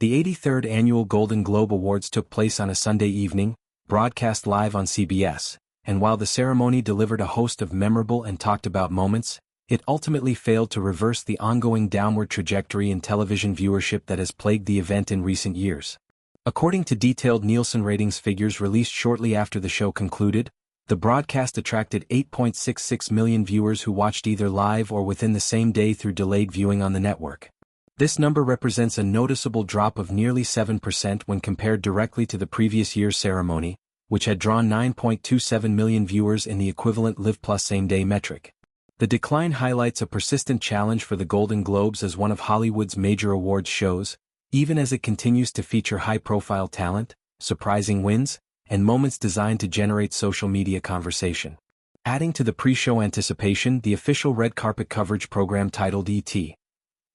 The 83rd Annual Golden Globe Awards took place on a Sunday evening, broadcast live on CBS, and while the ceremony delivered a host of memorable and talked-about moments, it ultimately failed to reverse the ongoing downward trajectory in television viewership that has plagued the event in recent years. According to detailed Nielsen ratings figures released shortly after the show concluded, the broadcast attracted 8.66 million viewers who watched either live or within the same day through delayed viewing on the network. This number represents a noticeable drop of nearly 7% when compared directly to the previous year's ceremony, which had drawn 9.27 million viewers in the equivalent Live Plus same-day metric. The decline highlights a persistent challenge for the Golden Globes as one of Hollywood's major awards shows, even as it continues to feature high-profile talent, surprising wins, and moments designed to generate social media conversation. Adding to the pre-show anticipation, the official red carpet coverage program titled E.T.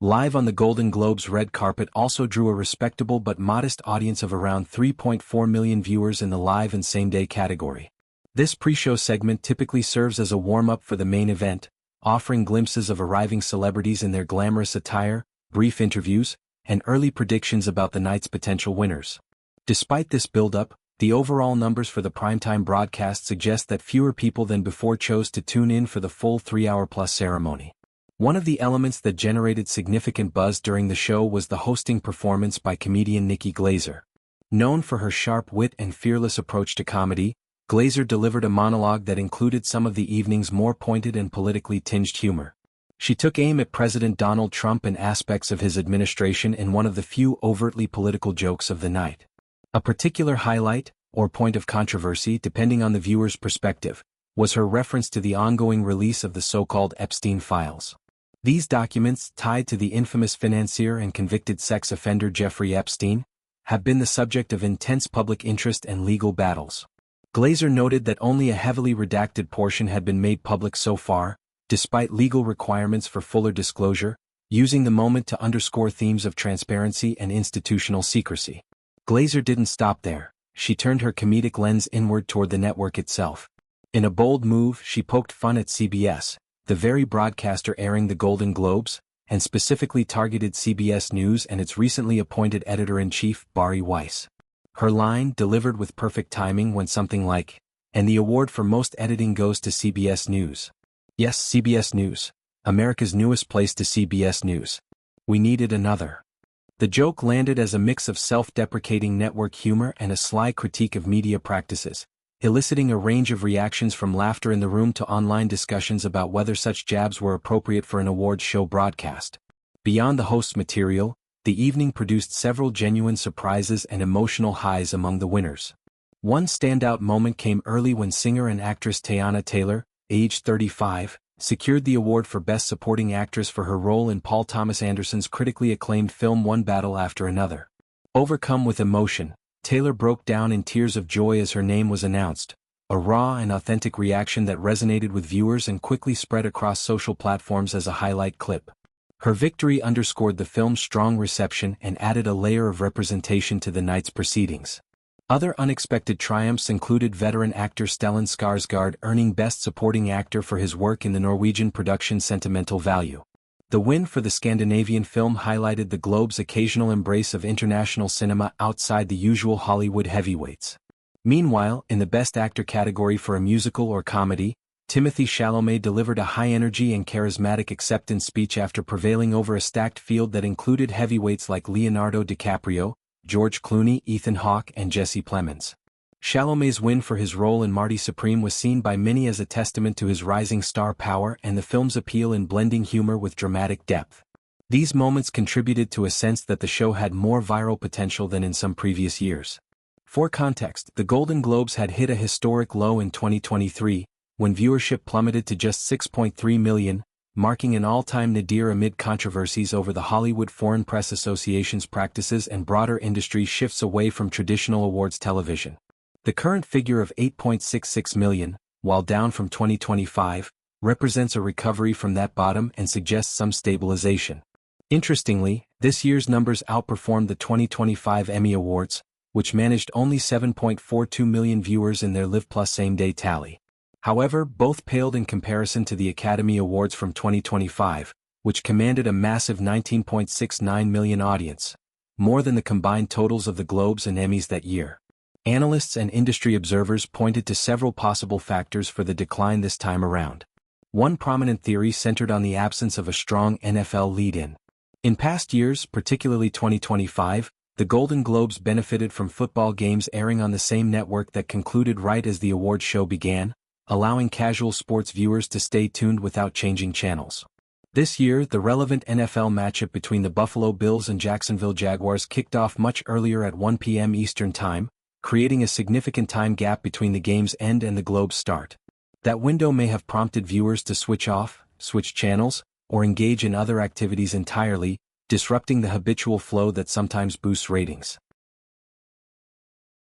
Live on the Golden Globes red carpet also drew a respectable but modest audience of around 3.4 million viewers in the live and same-day category. This pre-show segment typically serves as a warm-up for the main event, offering glimpses of arriving celebrities in their glamorous attire, brief interviews, and early predictions about the night's potential winners. Despite this build-up, the overall numbers for the primetime broadcast suggest that fewer people than before chose to tune in for the full 3-hour-plus ceremony. One of the elements that generated significant buzz during the show was the hosting performance by comedian Nikki Glaser. Known for her sharp wit and fearless approach to comedy, Glaser delivered a monologue that included some of the evening's more pointed and politically tinged humor. She took aim at President Donald Trump and aspects of his administration in one of the few overtly political jokes of the night. A particular highlight, or point of controversy depending on the viewer's perspective, was her reference to the ongoing release of the so-called Epstein files. These documents, tied to the infamous financier and convicted sex offender Jeffrey Epstein, have been the subject of intense public interest and legal battles. Glaser noted that only a heavily redacted portion had been made public so far, despite legal requirements for fuller disclosure, using the moment to underscore themes of transparency and institutional secrecy. Glaser didn't stop there. She turned her comedic lens inward toward the network itself. In a bold move, she poked fun at CBS, the very broadcaster airing the Golden Globes, and specifically targeted CBS News and its recently appointed editor-in-chief, Bari Weiss. Her line, delivered with perfect timing, went something like, "And the award for most editing goes to CBS News." Yes, CBS News, America's newest place to CBS News. We needed another. The joke landed as a mix of self-deprecating network humor and a sly critique of media practices, eliciting a range of reactions from laughter in the room to online discussions about whether such jabs were appropriate for an awards show broadcast. Beyond the host's material, the evening produced several genuine surprises and emotional highs among the winners. One standout moment came early when singer and actress Teyana Taylor, aged 35, secured the award for Best Supporting Actress for her role in Paul Thomas Anderson's critically acclaimed film One Battle After Another. Overcome with emotion, Taylor broke down in tears of joy as her name was announced, a raw and authentic reaction that resonated with viewers and quickly spread across social platforms as a highlight clip. Her victory underscored the film's strong reception and added a layer of representation to the night's proceedings. Other unexpected triumphs included veteran actor Stellan Skarsgård earning Best Supporting Actor for his work in the Norwegian production Sentimental Value. The win for the Scandinavian film highlighted the Globe's occasional embrace of international cinema outside the usual Hollywood heavyweights. Meanwhile, in the Best Actor category for a musical or comedy, Timothée Chalamet delivered a high-energy and charismatic acceptance speech after prevailing over a stacked field that included heavyweights like Leonardo DiCaprio, George Clooney, Ethan Hawke, and Jesse Plemons. Chalamet's win for his role in Marty Supreme was seen by many as a testament to his rising star power and the film's appeal in blending humor with dramatic depth. These moments contributed to a sense that the show had more viral potential than in some previous years. For context, the Golden Globes had hit a historic low in 2023, when viewership plummeted to just 6.3 million, marking an all-time nadir amid controversies over the Hollywood Foreign Press Association's practices and broader industry shifts away from traditional awards television. The current figure of 8.66 million, while down from 2025, represents a recovery from that bottom and suggests some stabilization. Interestingly, this year's numbers outperformed the 2025 Emmy Awards, which managed only 7.42 million viewers in their Live Plus same-day tally. However, both paled in comparison to the Academy Awards from 2025, which commanded a massive 19.69 million audience. more than the combined totals of the Globes and Emmys that year. Analysts and industry observers pointed to several possible factors for the decline this time around. One prominent theory centered on the absence of a strong NFL lead-in. In past years, particularly 2025, the Golden Globes benefited from football games airing on the same network that concluded right as the awards show began, allowing casual sports viewers to stay tuned without changing channels. This year, the relevant NFL matchup between the Buffalo Bills and Jacksonville Jaguars kicked off much earlier at 1 p.m. Eastern Time, creating a significant time gap between the game's end and the Globe's start. That window may have prompted viewers to switch off, switch channels, or engage in other activities entirely, disrupting the habitual flow that sometimes boosts ratings.